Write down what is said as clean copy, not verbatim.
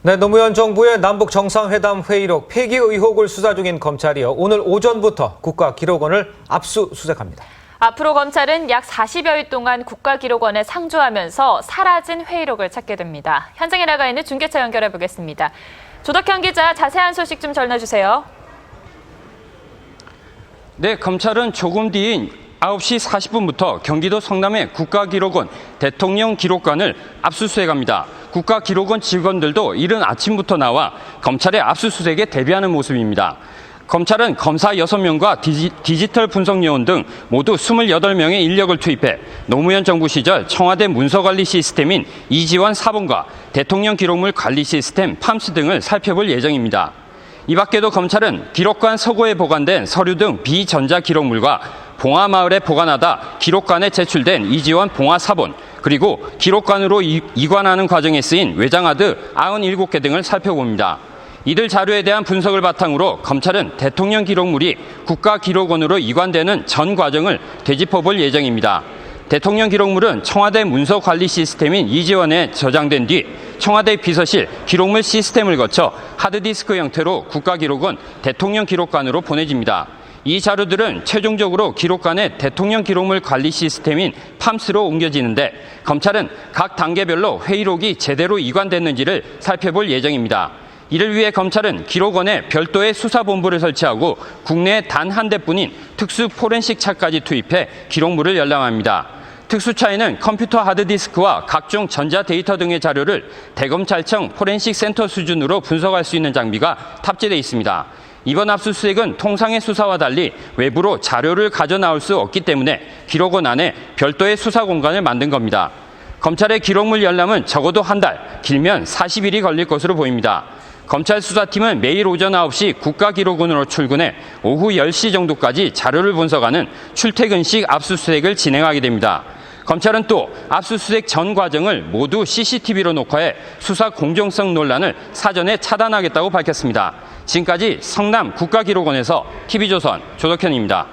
네, 노무현 정부의 남북 정상회담 회의록 폐기 의혹을 수사 중인 검찰이요. 오늘 오전부터 국가기록원을 압수수색합니다. 앞으로 검찰은 약 40여일 동안 국가기록원에 상주하면서 사라진 회의록을 찾게 됩니다. 현장에 나가 있는 중계차 연결해 보겠습니다. 조덕현 기자, 자세한 소식 좀 전해주세요. 네, 검찰은 조금 뒤인 9시 40분부터 경기도 성남의 국가기록원 대통령 기록관을 압수수색합니다. 국가기록원 직원들도 이른 아침부터 나와 검찰의 압수수색에 대비하는 모습입니다. 검찰은 검사 6명과 디지털 분석요원 등 모두 28명의 인력을 투입해 노무현 정부 시절 청와대 문서관리 시스템인 이지원 사본과 대통령 기록물 관리 시스템 팜스 등을 살펴볼 예정입니다. 이 밖에도 검찰은 기록관 서고에 보관된 서류 등 비전자 기록물과 봉화마을에 보관하다 기록관에 제출된 이지원 봉화 사본, 그리고 기록관으로 이관하는 과정에 쓰인 외장하드 97개 등을 살펴봅니다. 이들 자료에 대한 분석을 바탕으로 검찰은 대통령 기록물이 국가기록원으로 이관되는 전 과정을 되짚어볼 예정입니다. 대통령 기록물은 청와대 문서관리 시스템인 이지원에 저장된 뒤 청와대 비서실 기록물 시스템을 거쳐 하드디스크 형태로 국가기록원 대통령 기록관으로 보내집니다. 이 자료들은 최종적으로 기록관의 대통령 기록물 관리 시스템인 팜스로 옮겨지는데 검찰은 각 단계별로 회의록이 제대로 이관됐는지를 살펴볼 예정입니다. 이를 위해 검찰은 기록원에 별도의 수사본부를 설치하고 국내에 단 한 대뿐인 특수 포렌식 차까지 투입해 기록물을 열람합니다. 특수차에는 컴퓨터 하드디스크와 각종 전자데이터 등의 자료를 대검찰청 포렌식 센터 수준으로 분석할 수 있는 장비가 탑재되어 있습니다. 이번 압수수색은 통상의 수사와 달리 외부로 자료를 가져나올 수 없기 때문에 기록원 안에 별도의 수사 공간을 만든 겁니다. 검찰의 기록물 열람은 적어도 한 달, 길면 40일이 걸릴 것으로 보입니다. 검찰 수사팀은 매일 오전 9시 국가기록원으로 출근해 오후 10시 정도까지 자료를 분석하는 출퇴근식 압수수색을 진행하게 됩니다. 검찰은 또 압수수색 전 과정을 모두 CCTV로 녹화해 수사 공정성 논란을 사전에 차단하겠다고 밝혔습니다. 지금까지 성남 국가기록원에서 TV조선 조덕현입니다.